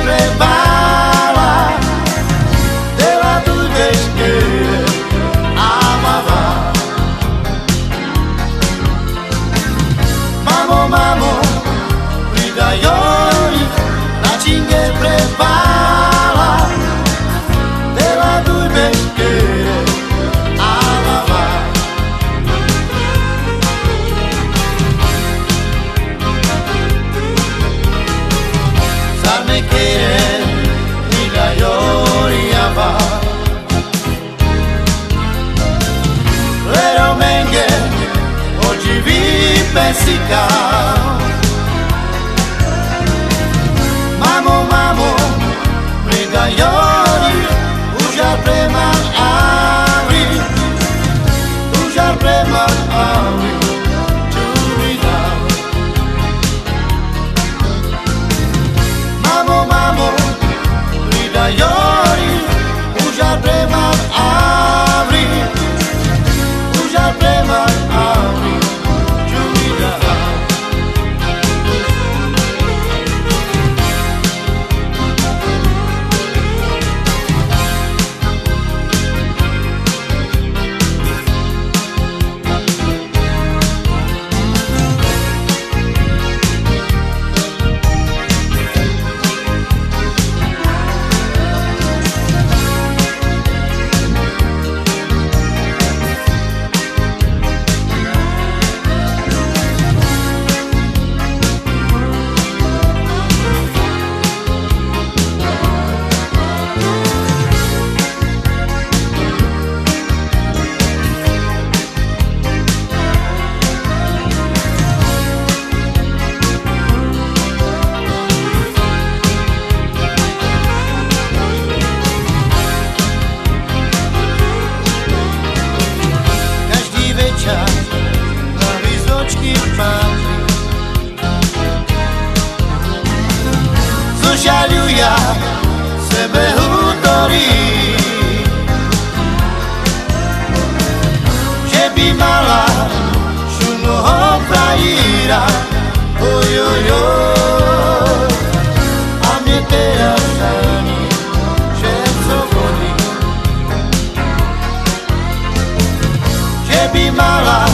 prepara, te la budeš querer, amava. Mamo, mamo, pridaj hory, na činge prepara, te la budeš querer, amava. Me quieren y la lloriaba, pero mengue oggi vi pensica. Mamo, mamo, briga llori, uja prema avi, uja prema avi. Mamo, prida jori, uja prema avri, uja prema avri, čuvida. Na výzvočky patrí, zožaľuja sebe hutorí, že by mala šumného frajíra, ojojoj, a mne teraz ani všetko bolí, že by mala